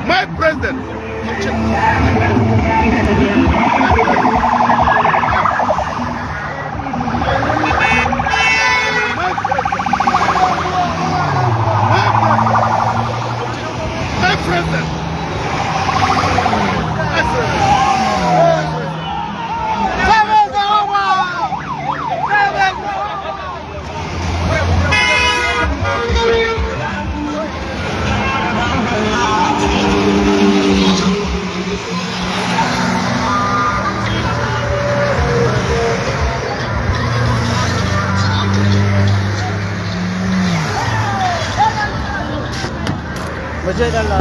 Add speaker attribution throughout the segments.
Speaker 1: My president.
Speaker 2: Macet Allah.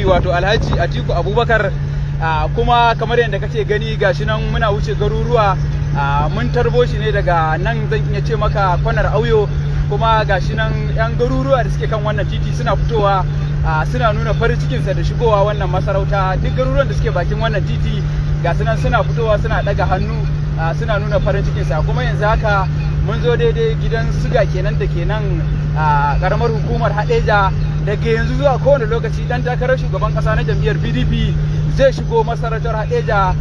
Speaker 3: wato Alhaji Atiku Abubakar, kuma kamar yadda kake gani gashi nan muna wuce garuruwa, mun tarbo shi ne daga nan zan iya ce maka kwanar Auyo, kuma gashi nan yan garuruwa da suke kan wannan titi suna fitowa suna nuna farin cikinsa da shigowa wannan masarauta. Duk garuruwan da suke bakin wannan titi gasu nan suna fitowa suna daga hannu suna nuna farin cikinsa. Kuma yanzu haka mun zo daidai gidan siga kenan da ke nan karamar hukumar Hadeja. Daga yanzu zuwa kowane lokaci dan takarar shugaban kasa na jam'iyyar PDP zai shigo masarautar Hadeja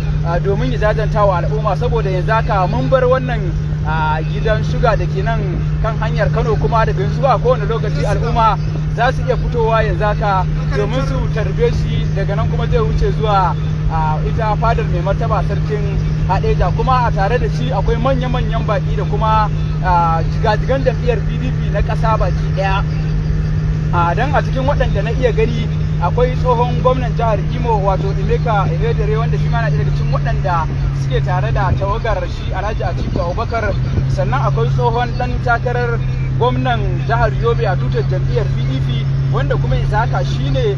Speaker 3: domin ya jajanta wa al'umma, saboda yanzu haka mun bar wannan gidan shuga da ke nan kan hanyar Kano, kuma daga yanzu zuwa kowane lokaci al'umma za su iya fitowa yanzu haka domin su tarbe shi. Daga nan kuma zai wuce zuwa ita fadar mai martaba sarkin Hadeja, kuma a tare da shi akwai manya-manyan baki da kuma jigajigan jam'iyyar PDP na ƙasa baki ɗaya. Dan a cikin waɗanda na iya gani akwai tsohon gwamnan jihar Imo wato Emeka Ihedere, wanda shi ma na daga cikin waɗanda suke tare da tawagar shi Alhaji Atiku Abubakar. Sannan akwai tsohon ɗan takarar gwamnan jihar Yobe a tutar jam'iyyar PDP, wanda kuma yanzu haka shine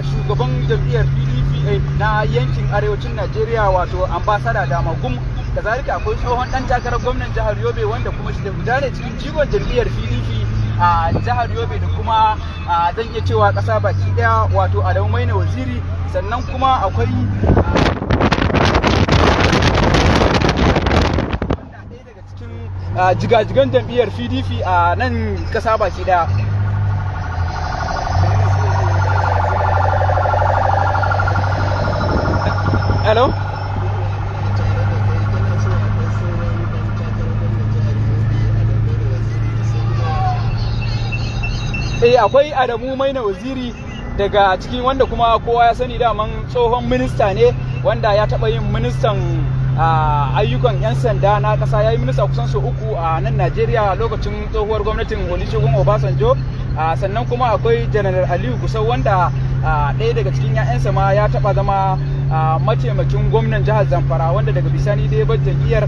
Speaker 3: shugaban jam'iyyar PDP na yankin arewacin Najeriya wato ambasada Damagum. Kazalika akwai tsohon ɗan takarar gwamnan jihar Yobe wanda kuma shi da guda ne cikin jigon jam'iyyar PDP a jihar Yobe da kuma zan iya cewa ƙasa baki ɗaya wato Adamu Maina Waziri. Sannan kuma akwai ɗaya daga cikin jigajigan jam'iyyar PDP a nan ƙasa baki ɗaya. Hello? Akwai Adamu Maina Waziri daga cikin wanda kuma kowa ya sani daman tsohon minista ne, wanda ya taɓa yin ministan ayyukan 'yan sanda na ƙasa. Ya yi minista kusan sau 3 a nan Najeriya lokacin tsohuwar gwamnatin Olusegun Obasanjo. Sannan kuma akwai Janar Aliyu Gusau, wanda ɗaya daga cikin 'ya'yansa ma ya taɓa zama mataimakin gwamnan jihar Zamfara, wanda daga bisani dai bar jam'iyyar,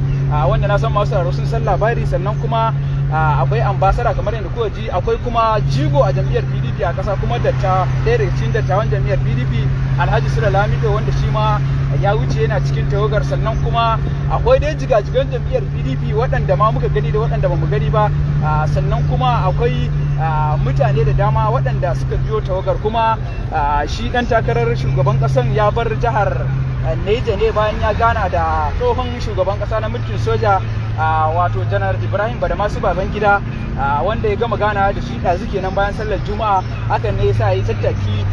Speaker 3: wanda na san masu sauraro sun san labari. Sannan kuma akwai ambasada kamar yadda kuka ji, akwai kuma jigo a jam'iyyar PDP PDP a ƙasa kuma ɗaya daga cikin dattawan jam'iyyar PDP Alhaji Sule Lamido wanda shi ma ya wuce yana cikin tawagar. Sannan kuma akwai dai jigajigan jam'iyyar PDP waɗanda ma muka gani da waɗanda ba mu gani ba, sannan kuma akwai mutane da dama waɗanda suka biyo tawagar. Kuma shi ɗan takarar shugaban ƙasan ya bar jihar Neja ne bayan ya gana da tsohon shugaban ƙasa na mulkin soja wato janar Ibrahim Badamasu Babangida, wanda ya gama gana da shi ɗazu kenan bayan sallar Juma'a. Hakan ne yasa yi tattaki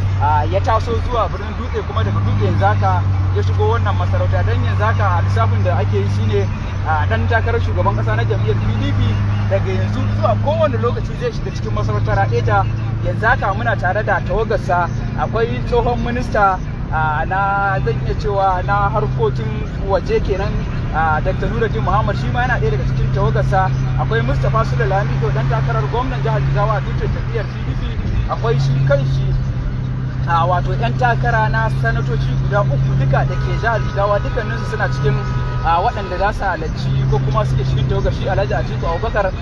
Speaker 3: ya taso zuwa birnin Dutse, kuma daga Dutse yanzu haka ya shigo wannan masarauta. Dan yanzu haka lissafin da ake yi shine dan takarar shugaban ƙasa na jam'iyyar PDP daga yanzu zuwa kowane lokaci zai shiga cikin masarautar Hadeja. Yanzu haka muna tare da tawagarsa, akwai tsohon minista na zan iya cewa na harkokin waje kenan Dr. Nuruddin Muhammad, shi ma yana ɗaya daga cikin tawagarsa. Akwai Mustapha Sule Lamido dan takarar gwamnan jihar Jigawa a tutar jam'iyyar PDP. Akwai shi kanshi wato 'yan takara na sanatoci guda uku duka da ke jihar Jigawa, dukkaninsu suna cikin waɗanda za su halarci ko kuma suke cikin tawagar shi Alhaji Atiku Abubakar.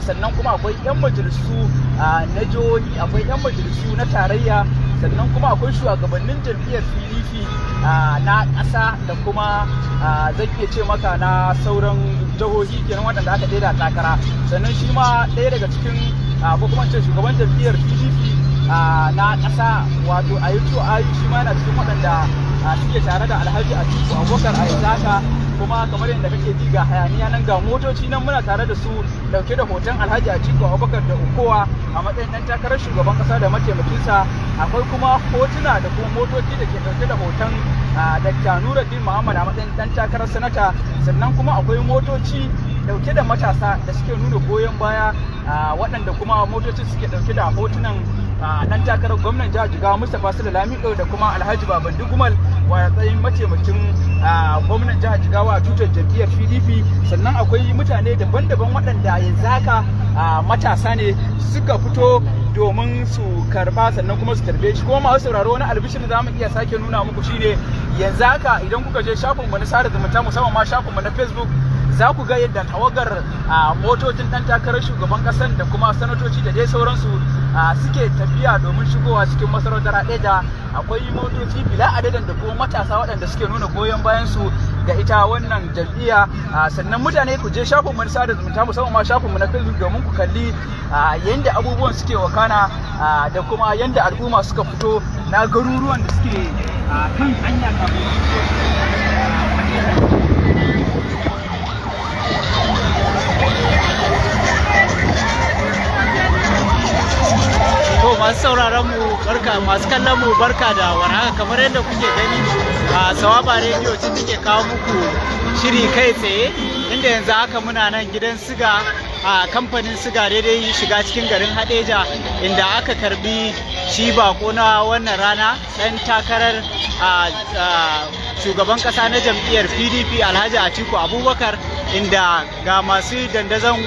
Speaker 3: Sannan kuma akwai 'yan majalisu na jihohi, akwai 'yan majalisu na tarayya, sannan kuma akwai shugabannin jam'iyyar PDP na ƙasa da kuma zan iya ce maka na sauran jihohi kenan waɗanda aka ɗaya takara. Sannan shi ma ɗaya daga cikin ko kuma ce shugaban jam'iyyar PDP na ƙasa wato Ayitu Ayu, shi ma yana cikin waɗanda suke tare da Alhaji Atiku Abubakar a yanzu haka. Kuma kamar yadda kake ji ga hayaniya nan, ga motoci nan muna tare da su dauke da hoton Alhaji Atiku Abubakar da Ukowa a matsayin dan takarar shugaban kasa da mataimakinsa. Akwai kuma hotuna da kuma motoci da ke dauke da hoton Dr. Nuruddin Muhammad a matsayin dan takarar sanata. Sannan kuma akwai motoci dauke da matasa da suke nuna goyon baya, waɗanda kuma motoci suke dauke da hotunan dan takarar gwamnan jihar Jigawa Mustapha Sule Lamido da kuma Alhaji Babandi Gumal wa tsayin mataimakin gwamnan jihar Jigawa a tutar jam'iyyar PDP. Sannan akwai mutane daban-daban waɗanda yanzu haka matasa ne suka fito domin su karba sannan kuma su tarbe shi. Kuma masu sauraro, wani albishir da za mu iya sake nuna muku shine yanzu haka idan kuka je shafinmu na sada zumunta, musamman ma shafinmu na Facebook, za ku ga yadda tawagar motocin ɗan takarar shugaban ƙasar da kuma sanatoci da dai sauransu suke tafiya domin shigowa cikin masarautar Hadeja. Akwai motoci bila adadin da kuma matasa waɗanda suke nuna goyon bayan su ga ita wannan jam'iyya. Sannan mutane ku je shafinmu na sada zumunta, musamman ma shafinmu na Facebook, domin ku kalli yadda abubuwan suke wakana da kuma yadda al'umma suka fito na garuruwan da suke kan hanya kafin
Speaker 2: masu sauraron mu barka, masu kallon mu barka da warhaka. Kamar yadda kuke gani Sawaba Radio ce take kawo muku shiri kai tsaye, inda yanzu haka muna nan gidan siga a kamfanin siga daidai shiga cikin garin Hadeja, inda aka karbi shi bako na wannan rana dan takarar shugaban kasa na jam'iyyar PDP Alhaji Atiku Abubakar, inda ga masu dandazon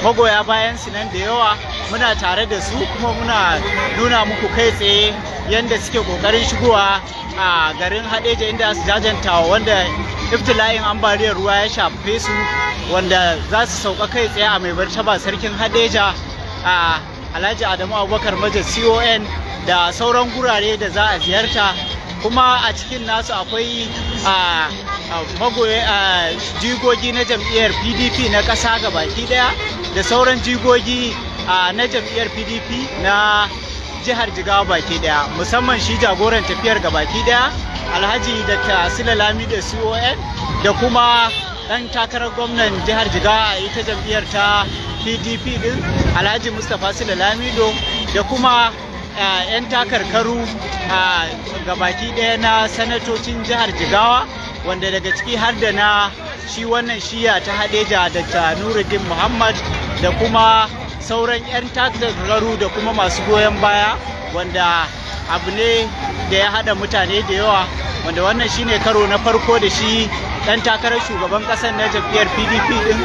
Speaker 2: magoya bayan su nan da yawa muna tare da su, kuma muna nuna muku kai tsaye yadda suke kokarin shigowa a garin Hadeja, inda su jajantawa wanda iftila'in ambaliyar ruwa ya shafe su, wanda za su sauka kai tsaye a mai martaba sarkin Hadeja a Alhaji Adamu Abubakar Maja CON da sauran gurare da za a ziyarta. Kuma a cikin nasu akwai jigogi na jam'iyyar PDP na ƙasa gabaki daya da sauran jigogi na jam'iyyar PDP na jihar Jigawa baki daya, musamman shi jagoran tafiyar gabaki daya Alhaji Dr. Sule Lamido CON da kuma dan takarar gwamnan jihar Jigawa a ita jam'iyyar ta PDP din Alhaji Mustapha Sule Lamido da kuma 'yan takarkaru gabaki daya na sanatocin jihar Jigawa, wanda daga ciki har da na shi wannan shiya ta Hadeja Dr. Nuruddin Muhammad da kuma sauran 'yan takarkaru da kuma masu goyon baya, wanda abu ne da ya hada mutane da yawa, wanda wannan shine karo na farko da shi dan takarar shugaban kasar na jam'iyyar PDP din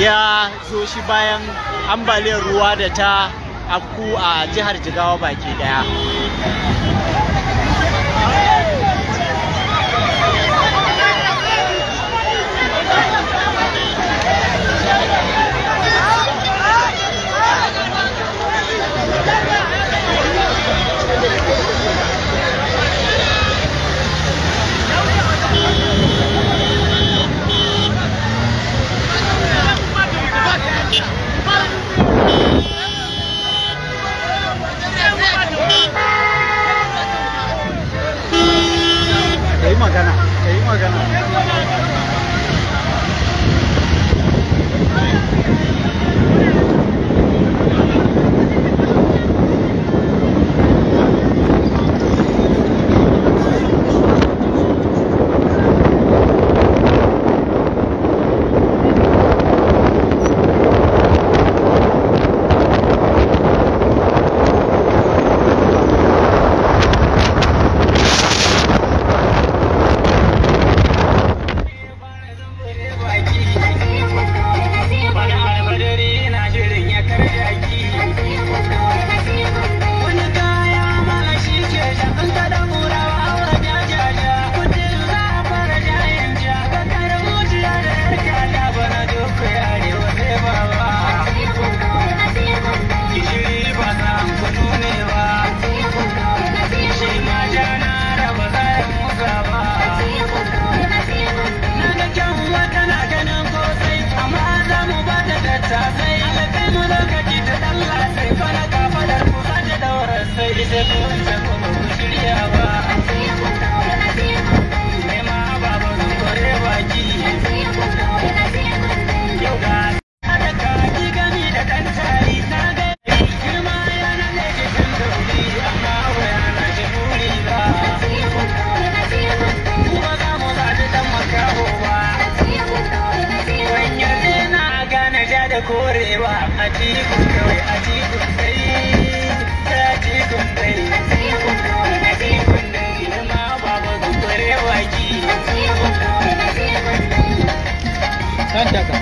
Speaker 2: ya zo shi bayan ambaliyar ruwa da ta afku a jihar Jigawa baki daya. magana.
Speaker 4: korewa a tikun kawai a tikun dai ta tikun dai a tikun dai ma baba ku korewa ki kan daga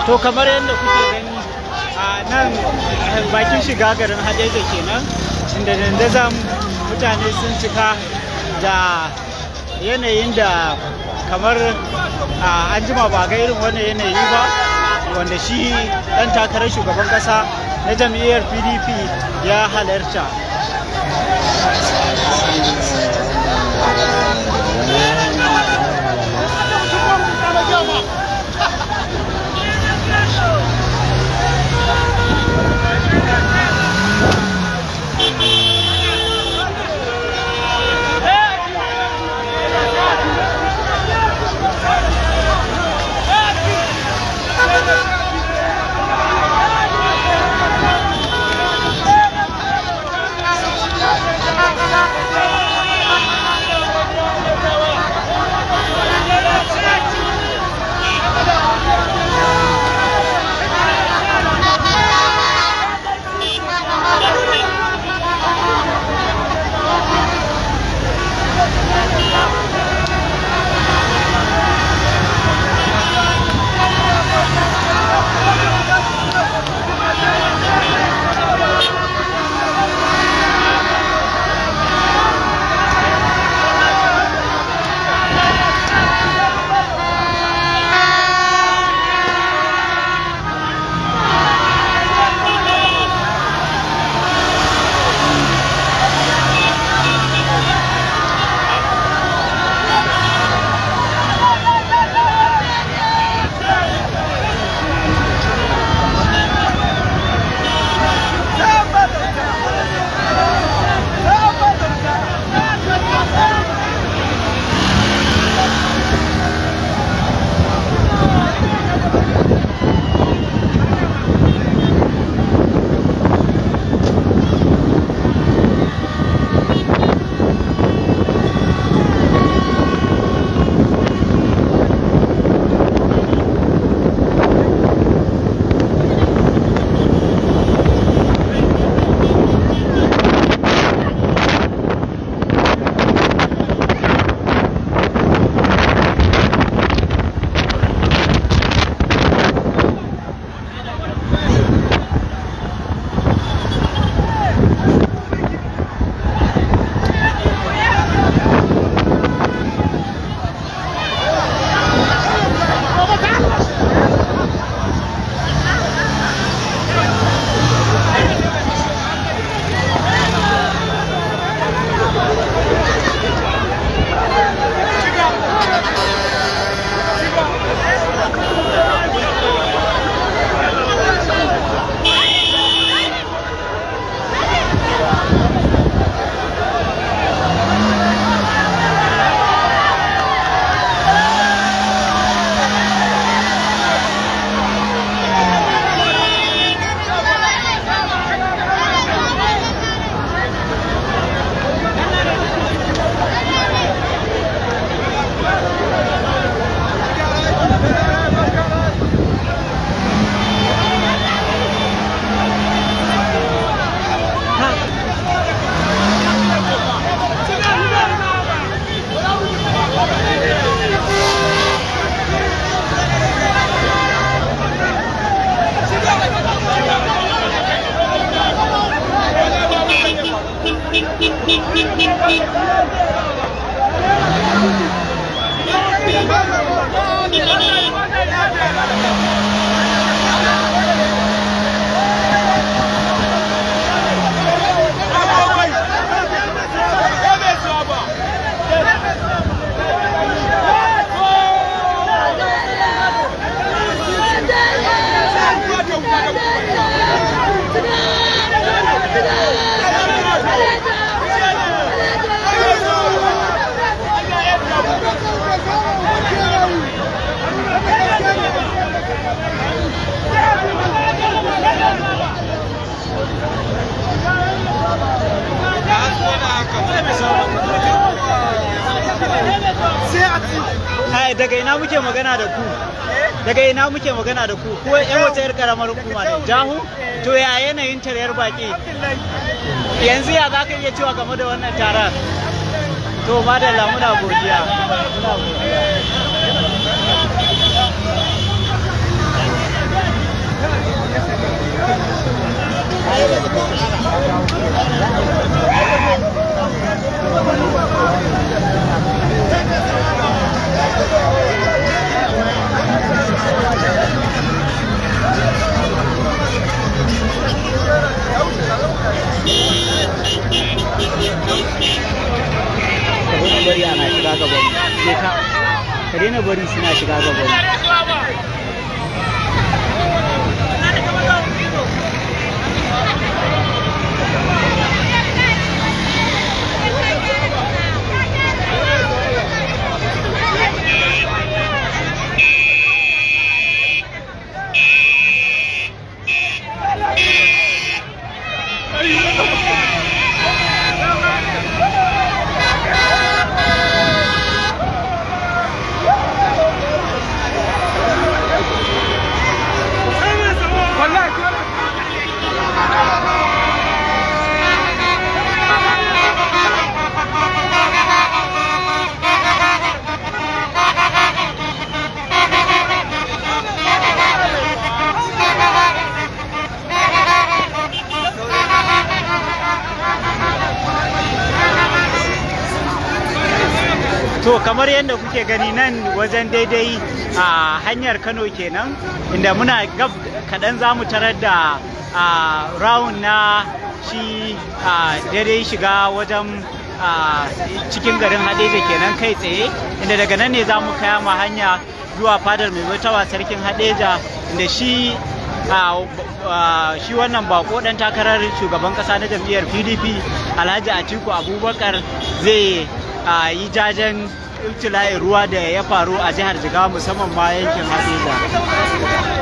Speaker 2: To kamar yadda kuke gani a nan bakin shiga garin Hadeja kenan, inda dandazon mutane sun cika da yanayin da kamar an jima ba ga irin wannan yanayi ba, wanda shi dan takarar shugaban kasa na jam'iyyar PDP ya halarta. daga ina muke magana da ku? Daga ina muke magana da ku? Ko yan wata yar karamar hukuma ne? Jahu? To ya yanayin taryar baki? Yanzu ya za ka iya cewa game da wannan taron? To madalla muna godiya. Bari ana shiga gaban ka daina bari suna shiga gaban To kamar yadda kuke gani nan wajen daidai a hanyar Kano kenan, inda muna gab kaɗan za mu tarar da round na shi daidai shiga wajen cikin garin Hadeja kenan kai tsaye, inda daga nan ne za mu kaya ma hanya zuwa fadar mai martaba sarkin Hadeja, inda shi wannan bako dan takarar shugaban kasa na jam'iyyar PDP Alhaji Atiku Abubakar zai yi jajen ibtila'in ruwa da ya faru a jihar Jigawa musamman ma yankin Hadeja.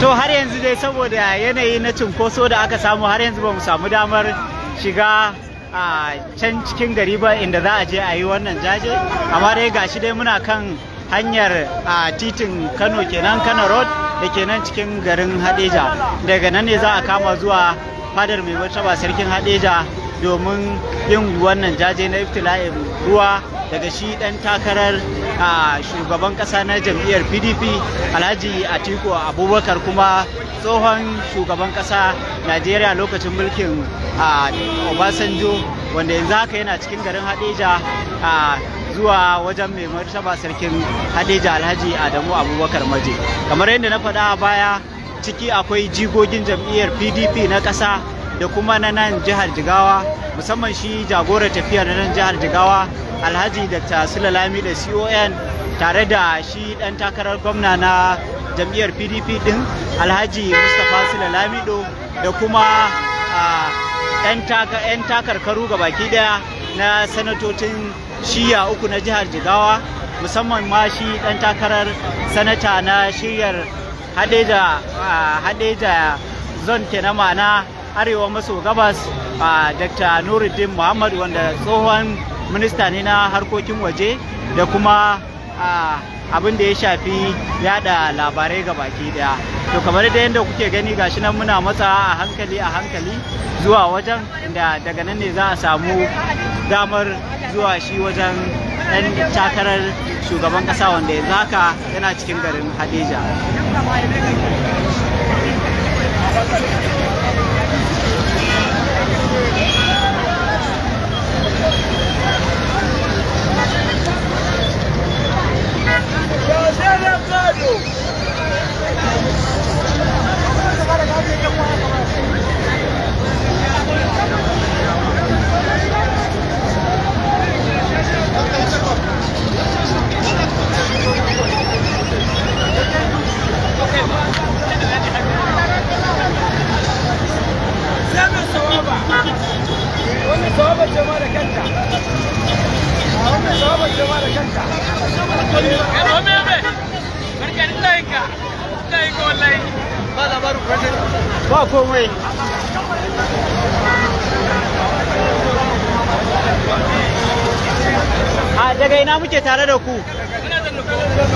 Speaker 2: To har yanzu dai saboda yanayi na cunkoso da aka samu har yanzu ba mu samu damar shiga a can cikin gari ba inda za a je a yi wannan jaje, amma dai gashi dai muna kan hanyar a titin Kano kenan, Kano Road da kenan cikin garin Hadeja. Daga nan ne za a kama zuwa fadar mai martaba sarkin Hadeja domin yin wannan jaje na iftila'in ruwa daga shi dan takarar shugaban kasa na jam'iyyar PDP Alhaji Atiku Abubakar kuma tsohon shugaban kasa Najeriya lokacin mulkin Obasanjo, wanda yanzu haka yana cikin garin Hadeja zuwa wajen mai martaba sarkin Hadeja Alhaji Adamu Abubakar Maje. Kamar yadda na faɗa a baya, ciki akwai jigogin jam'iyyar PDP na ƙasa da kuma na nan jihar Jigawa, musamman shi jagorar tafiyar na nan jihar Jigawa Alhaji Dr. Sule Lamido CON, tare da shi ɗan takarar gwamna na jam'iyyar PDP ɗin Alhaji Mustapha Sule Lamido, da kuma 'yan takarkaru gabaki daya na sanatocin shiya uku na jihar Jigawa, musamman ma shi ɗan takarar sanata na shiyar Hadeja zone kenan, ma'ana arewa maso gabas, Dr. Nuruddin Muhammad, wanda tsohon minista ne na harkokin waje da kuma abin da ya shafi yada labarai ga baki daya. To kamar da yadda kuke gani gashi nan muna matsa a hankali zuwa wajen da daga nan ne za a samu damar zuwa shi wajen ɗan takarar shugaban ƙasa wanda yanzu haka yana cikin garin Hadeja. Ba komai. Daga ina muke tare da ku?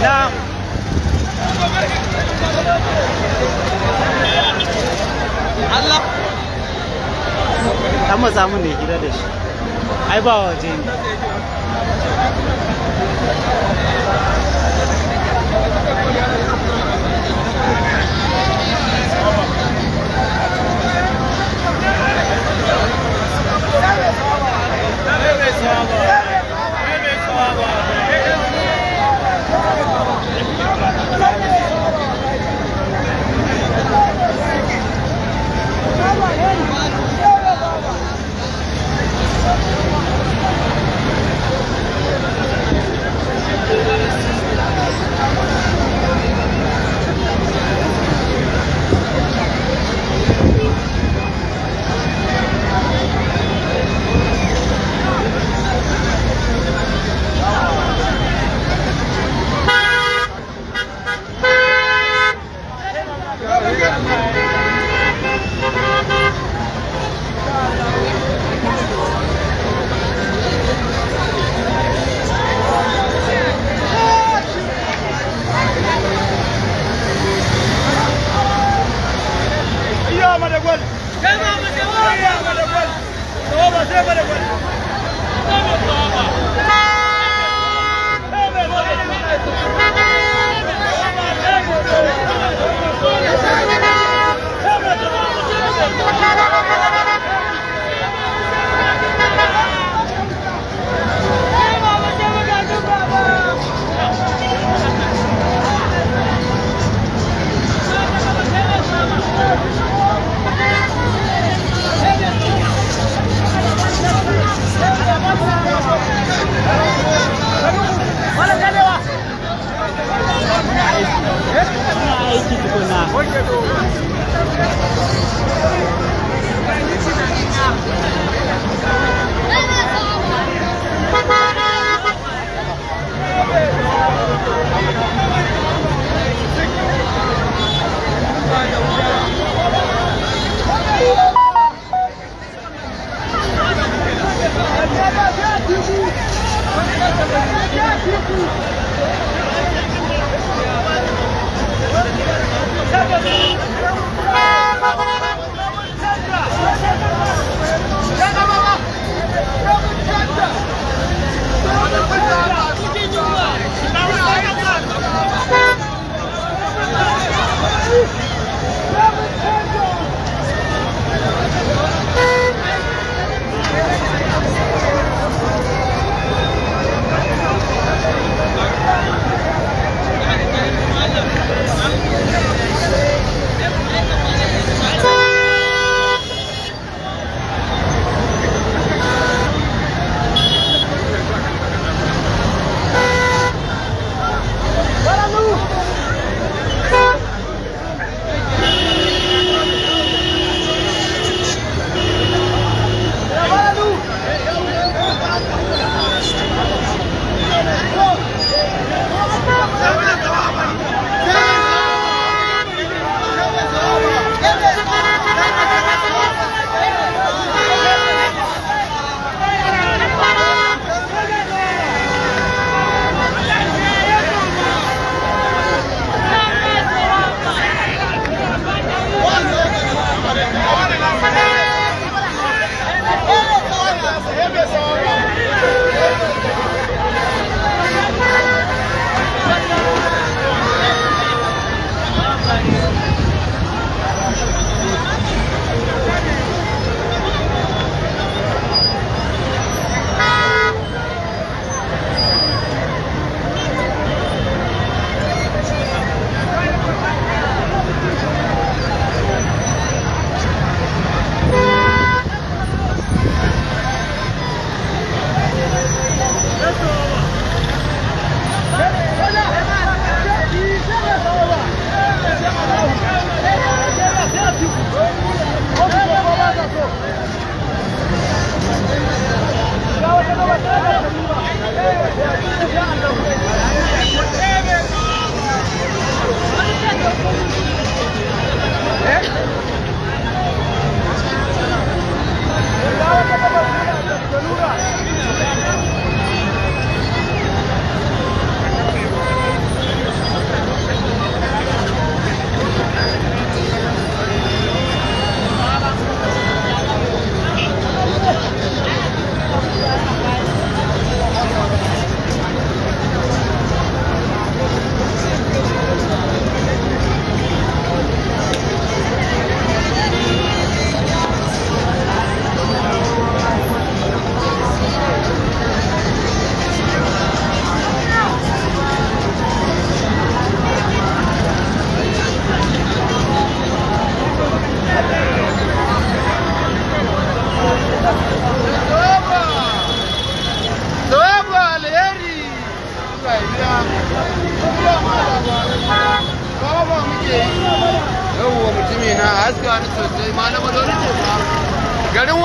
Speaker 2: Na Allah an matsa mun da gida da shi, ai ba waje ne.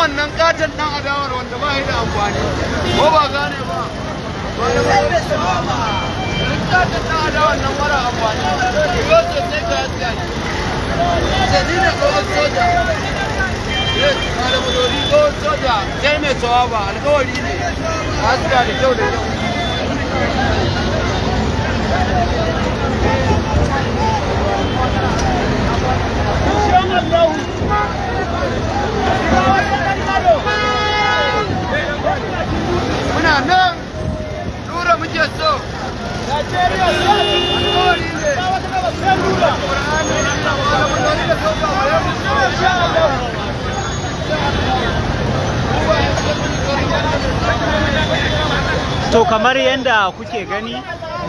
Speaker 1: wannan katon dan adawar wanda ba da amfani ko ba gane ba katon dan adawar nan mara amfani ko sai ka haska ne sai ni ne tsohon soja malamudori tsohon soja sai mai tsawaba alkawari ne haska da kyau da kyau. Muna nan Nura muke so.
Speaker 2: To kamar yadda kuke gani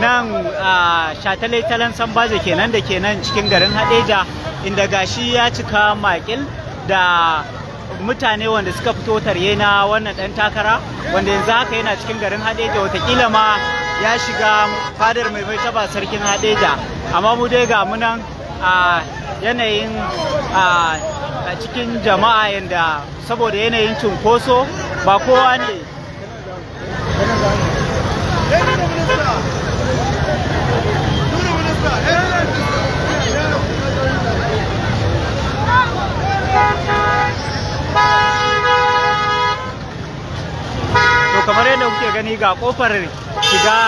Speaker 2: nan a shataletalen Sambaje kenan da kenan cikin garin Hadeja, inda gashi ya cika makil da mutane wanda suka fito tarye na wannan dan takara, wanda yanzu haka yana cikin garin Hadeja, watakila ma ya shiga fadar mai martaba sarkin Hadeja. Amma mu dai ga munan a yanayin a cikin jama'a, yanda saboda yanayin cunkoso ba kowa ne kamar yadda kuke gani ga kofar shiga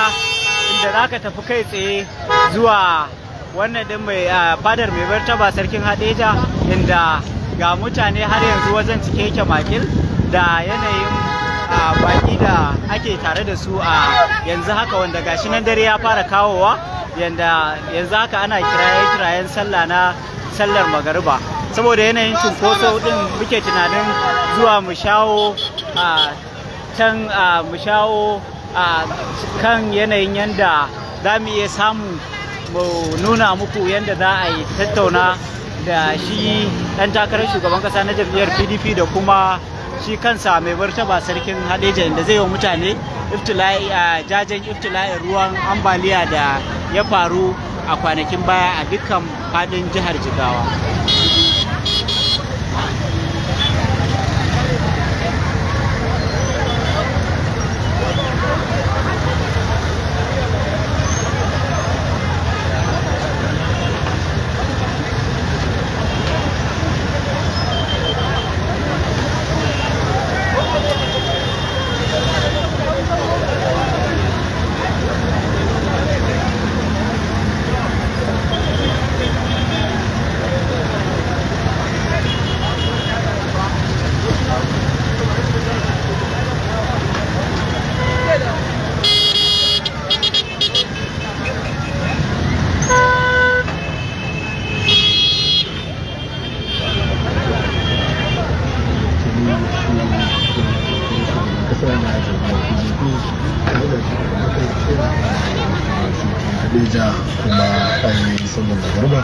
Speaker 2: inda za ka tafi kai tsaye zuwa wannan din mai fadar mai martaba sarkin Hadeja, inda ga mutane har yanzu wajen cike yake makil da yanayin baki da ake tare da su a yanzu haka, wanda gashi nan dare ya fara kawowa, yanda yanzu haka ana kirayen sallah na sallar magariba. Saboda yanayin cunkoso din muke tunanin zuwa mu shawo can mu shawo kan yanayin yanda za mu iya samu mu nuna muku yanda za a yi tattauna da shi ɗan takarar shugaban ƙasa na jam'iyyar PDP da kuma shi kansa mai martaba sarkin Hadeja, inda zai yi wa mutane jajen iftila'in ruwan ambaliya da ya faru a kwanakin baya a dukkan faɗin jihar Jigawa.
Speaker 5: Hadeja kuma ainihin sallar da garba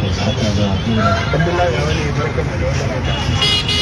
Speaker 5: yanzu haka za a tura. Abdullahi ya wani barkan da wannan